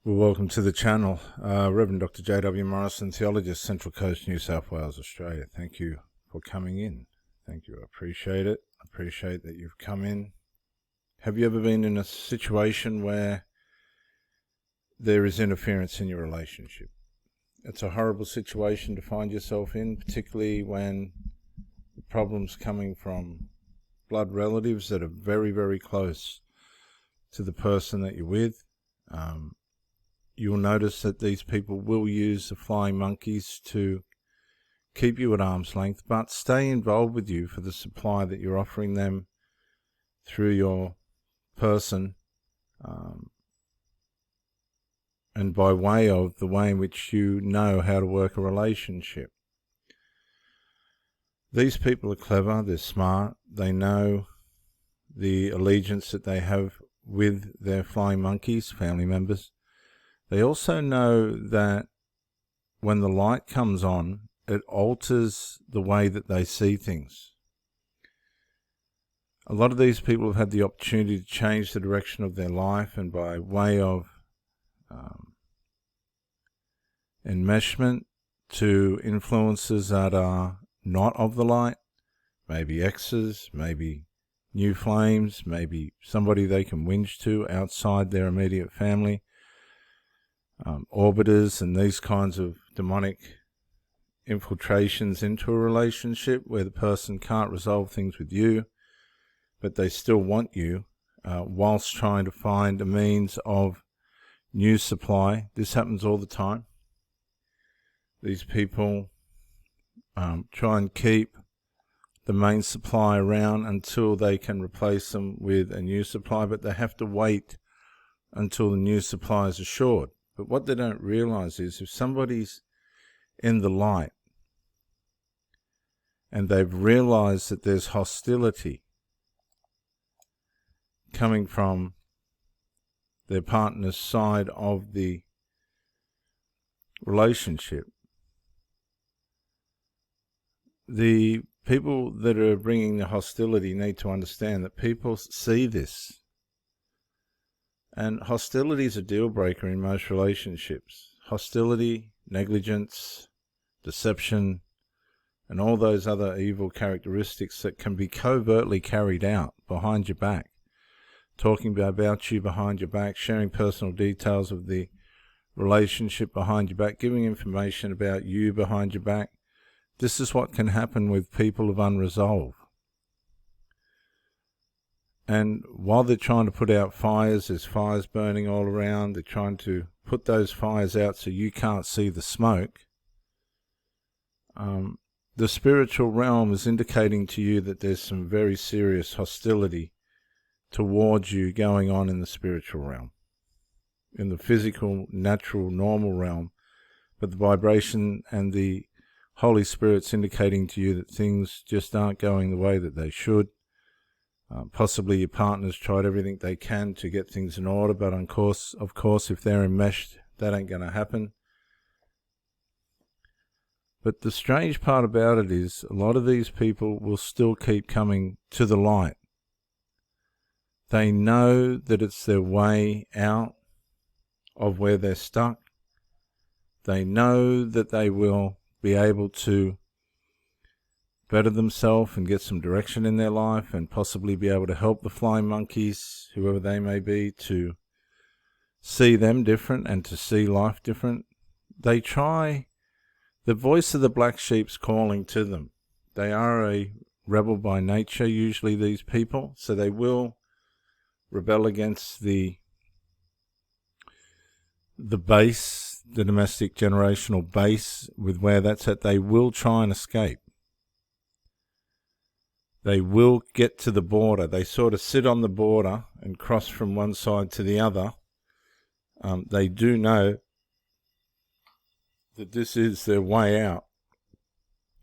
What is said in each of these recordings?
Well, welcome to the channel. Reverend Dr. J.W. Morrison, theologist, Central Coast, New South Wales, Australia. Thank you for coming in. Thank you. I appreciate it. I appreciate that you've come in. Have you ever been in a situation where there is interference in your relationship? It's a horrible situation to find yourself in, particularly when the problem's coming from blood relatives that are very, very close to the person that you're with. You'll notice that these people will use the flying monkeys to keep you at arm's length, but stay involved with you for the supply that you're offering them through your person, and by way of the way in which you know how to work a relationship. These people are clever, they're smart, they know the allegiance that they have with their flying monkeys, family members. They also know that when the light comes on, it alters the way that they see things. A lot of these people have had the opportunity to change the direction of their life, and by way of enmeshment to influences that are not of the light, maybe exes, maybe new flames, maybe somebody they can whinge to outside their immediate family, orbiters and these kinds of demonic infiltrations into a relationship where the person can't resolve things with you, but they still want you, whilst trying to find a means of new supply. This happens all the time. These people try and keep the main supply around until they can replace them with a new supply, but they have to wait until the new supply is assured. But what they don't realize is if somebody's in the light and they've realized that there's hostility coming from their partner's side of the relationship, the people that are bringing the hostility need to understand that people see this. And hostility is a deal breaker in most relationships. Hostility, negligence, deception, and all those other evil characteristics that can be covertly carried out behind your back. Talking about you behind your back, sharing personal details of the relationship behind your back, giving information about you behind your back. This is what can happen with people of unresolved. And while they're trying to put out fires, there's fires burning all around. They're trying to put those fires out so you can't see the smoke. The spiritual realm is indicating to you that there's some very serious hostility towards you going on in the spiritual realm. In the physical, natural, normal realm. But the vibration and the Holy Spirit's indicating to you that things just aren't going the way that they should. Possibly your partner's tried everything they can to get things in order, but of course, if they're enmeshed, that ain't going to happen. But the strange part about it is a lot of these people will still keep coming to the light. They know that it's their way out of where they're stuck. They know that they will be able to better themselves and get some direction in their life and possibly be able to help the flying monkeys, whoever they may be, to see them different and to see life different. They try. The voice of the black sheep's calling to them. They are a rebel by nature, usually, these people, so they will rebel against the base, the domestic generational base, with where that's at. They will try and escape. They will get to the border. They sort of sit on the border and cross from one side to the other. They do know that this is their way out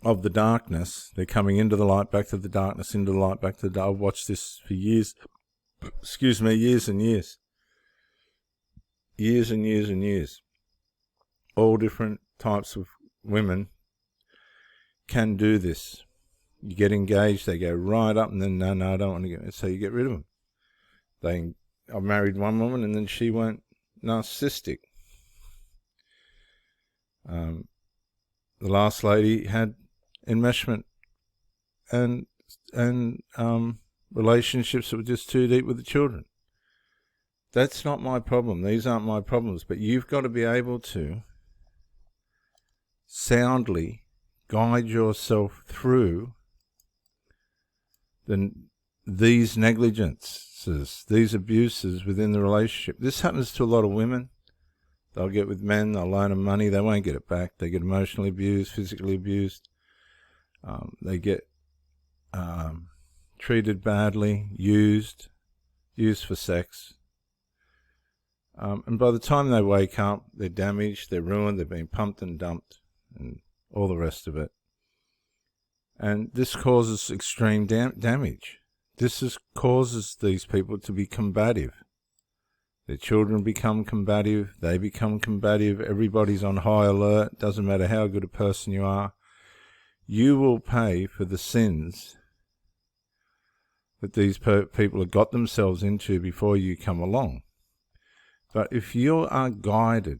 of the darkness. They're coming into the light, back to the darkness, into the light, back to the dark. I've watched this for years. Years and years. Years and years and years. All different types of women can do this. You get engaged, they go right up, and then, no, I don't want to get, so you get rid of them. I married one woman, and then she went narcissistic. The last lady had enmeshment and relationships that were just too deep with the children. That's not my problem. These aren't my problems. But you've got to be able to soundly guide yourself through these negligences, these abuses within the relationship. This happens to a lot of women. They'll get with men, they'll loan them money, they won't get it back. They get emotionally abused, physically abused. They get treated badly, used for sex. And by the time they wake up, they're damaged, they're ruined, they've been pumped and dumped, and all the rest of it. And this causes extreme damage. This causes these people to be combative. Their children become combative, they become combative, everybody's on high alert, doesn't matter how good a person you are. You will pay for the sins that these people have got themselves into before you come along. But if you are guided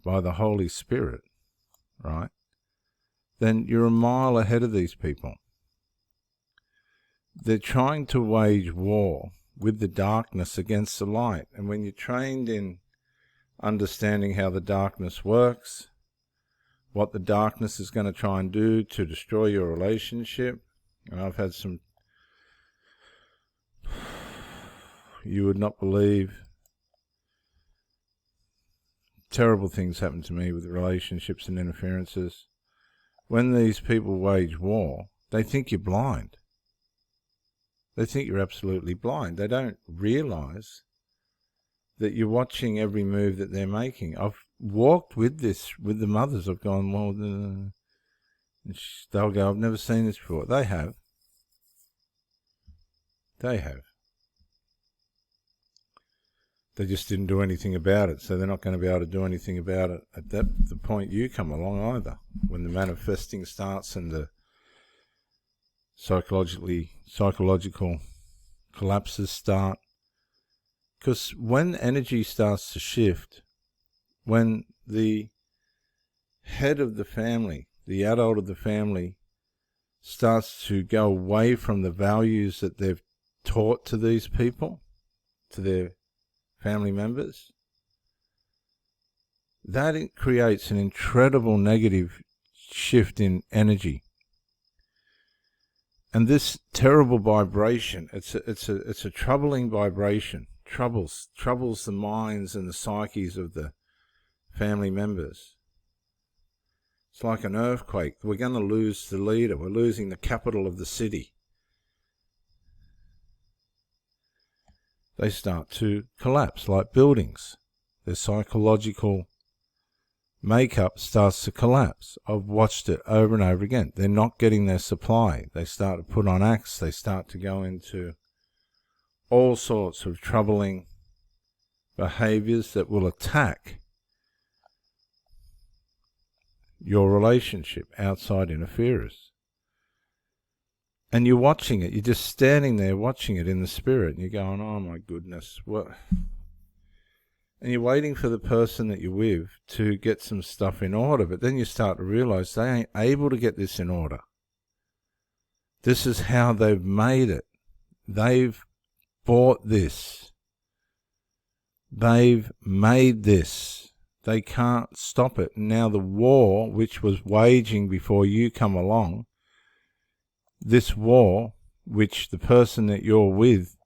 by the Holy Spirit, right, then you're a mile ahead of these people. They're trying to wage war with the darkness against the light. And when you're trained in understanding how the darkness works, what the darkness is going to try and do to destroy your relationship, and I've had some, you would not believe, terrible things happen to me with relationships and interferences. When these people wage war, they think you're blind. They think you're absolutely blind. They don't realize that you're watching every move that they're making. I've walked with this, with the mothers. I've gone, well, they'll go, I've never seen this before. They have. They have. They just didn't do anything about it, so they're not going to be able to do anything about it at the point you come along either. When the manifesting starts and the psychological collapses start. Because when energy starts to shift, when the head of the family, the adult of the family, starts to go away from the values that they've taught to these people, to their family members, that it creates an incredible negative shift in energy. And this terrible vibration, it's a troubling vibration, troubles the minds and the psyches of the family members. It's like an earthquake. We're going to lose the leader. We're losing the capital of the city. They start to collapse like buildings. Their psychological makeup starts to collapse. I've watched it over and over again. They're not getting their supply. They start to put on acts. They start to go into all sorts of troubling behaviors that will attack your relationship, outside interferers. And you're watching it. You're just standing there watching it in the spirit. And you're going, oh my goodness, what? And you're waiting for the person that you're with to get some stuff in order. But then you start to realize they ain't able to get this in order. This is how they've made it. They've bought this. They've made this. They can't stop it. Now the war, which was waging before you come along, this war, which the person that you're with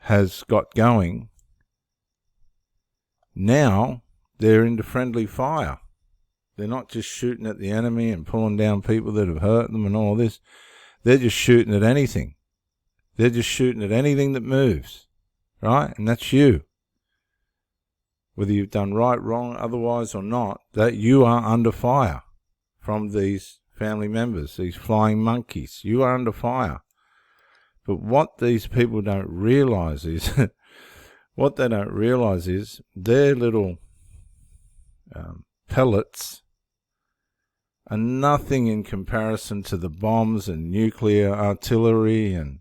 has got going, now they're into friendly fire. They're not just shooting at the enemy and pulling down people that have hurt them and all this. They're just shooting at anything. They're just shooting at anything that moves, right? And that's you. Whether you've done right, wrong, otherwise or not, that you are under fire from these family members, these flying monkeys. You are under fire. But what these people don't realize is, their little pellets are nothing in comparison to the bombs and nuclear artillery and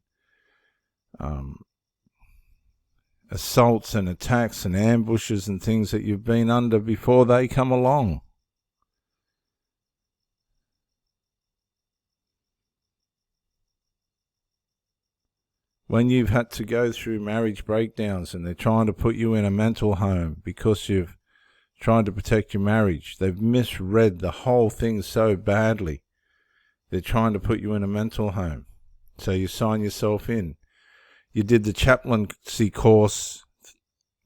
assaults and attacks and ambushes and things that you've been under before they come along. When you've had to go through marriage breakdowns and they're trying to put you in a mental home because you've tried to protect your marriage, they've misread the whole thing so badly. They're trying to put you in a mental home. So you sign yourself in. You did the chaplaincy course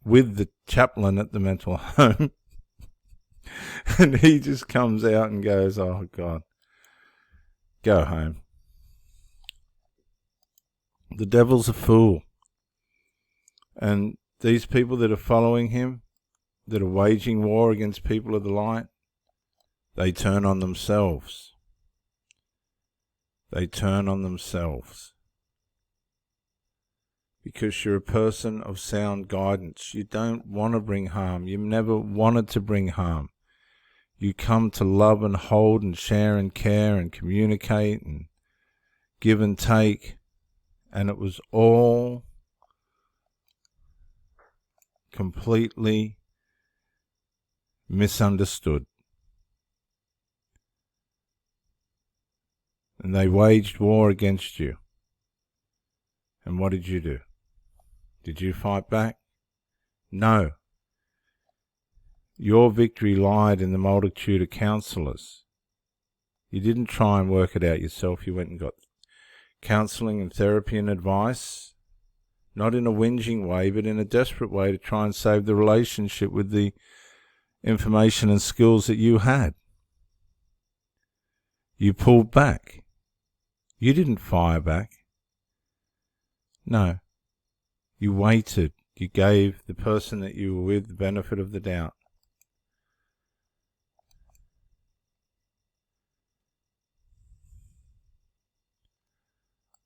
with the chaplain at the mental home. And he just comes out and goes, oh God, go home. The devil's a fool. And these people that are following him, that are waging war against people of the light, they turn on themselves. They turn on themselves. Because you're a person of sound guidance. You don't want to bring harm. You've never wanted to bring harm. You come to love and hold and share and care and communicate and give and take. And it was all completely misunderstood. And they waged war against you. And what did you do? Did you fight back? No. Your victory lied in the multitude of counselors. You didn't try and work it out yourself. You went and got counseling and therapy and advice, not in a whinging way, but in a desperate way to try and save the relationship with the information and skills that you had. You pulled back. You didn't fire back. No. You waited. You gave the person that you were with the benefit of the doubt.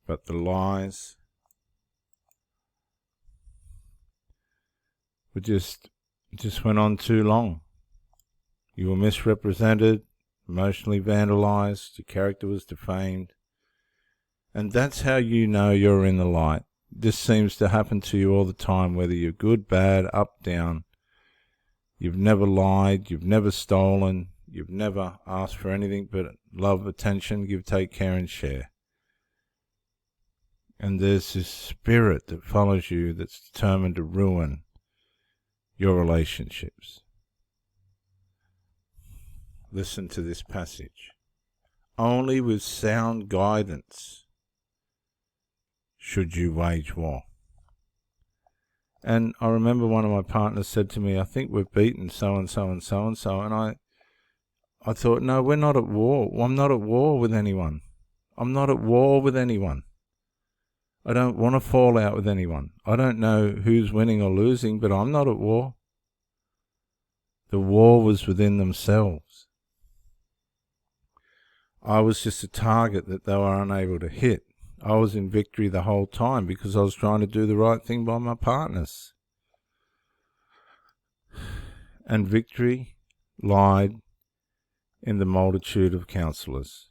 But the lies were just went on too long. You were misrepresented, emotionally vandalized, your character was defamed. And that's how you know you're in the light. This seems to happen to you all the time, whether you're good, bad, up, down. You've never lied, you've never stolen, you've never asked for anything but love, attention, give, take care, and share. And there's this spirit that follows you that's determined to ruin your relationships. Listen to this passage. Only with sound guidance should you wage war. And I remember one of my partners said to me, I think we've beaten so-and-so and so-and-so. And I thought, no, we're not at war. I'm not at war with anyone. I'm not at war with anyone. I don't want to fall out with anyone. I don't know who's winning or losing, but I'm not at war. The war was within themselves. I was just a target that they were unable to hit. I was in victory the whole time because I was trying to do the right thing by my partners. And victory lied in the multitude of counselors.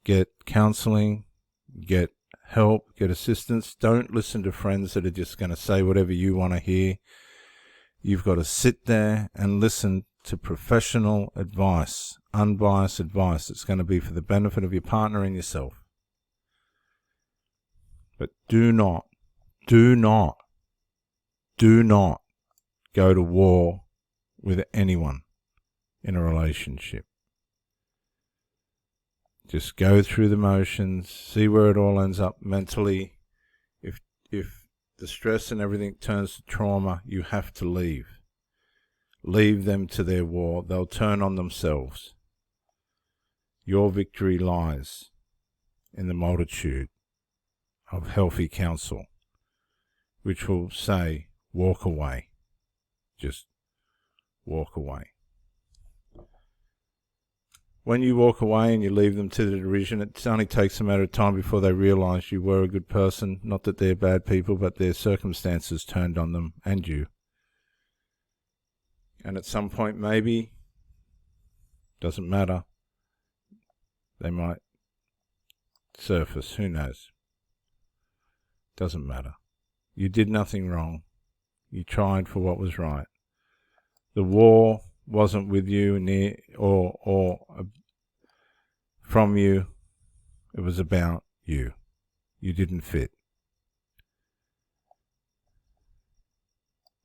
Get counseling, get help, get assistance. Don't listen to friends that are just going to say whatever you want to hear. You've got to sit there and listen to professional advice, unbiased advice that's going to be for the benefit of your partner and yourself. But do not go to war with anyone in a relationship. Just go through the motions, see where it all ends up mentally. If the stress and everything turns to trauma, you have to leave. Leave them to their war. They'll turn on themselves. Your victory lies in the multitude of healthy counsel, which will say, walk away. Just walk away. When you walk away and you leave them to the derision, it only takes a matter of time before they realize you were a good person. Not that they're bad people, but their circumstances turned on them and you. And at some point, maybe, doesn't matter, they might surface. Who knows? Doesn't matter. You did nothing wrong. You tried for what was right. The war wasn't with you near or from you. It was about you. You didn't fit.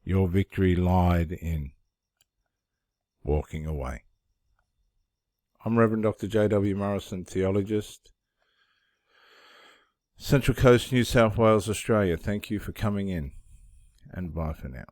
Your victory lied in walking away. I'm Reverend Dr. J.W. Morrison, theologist, Central Coast, New South Wales, Australia. Thank you for coming in, and bye for now.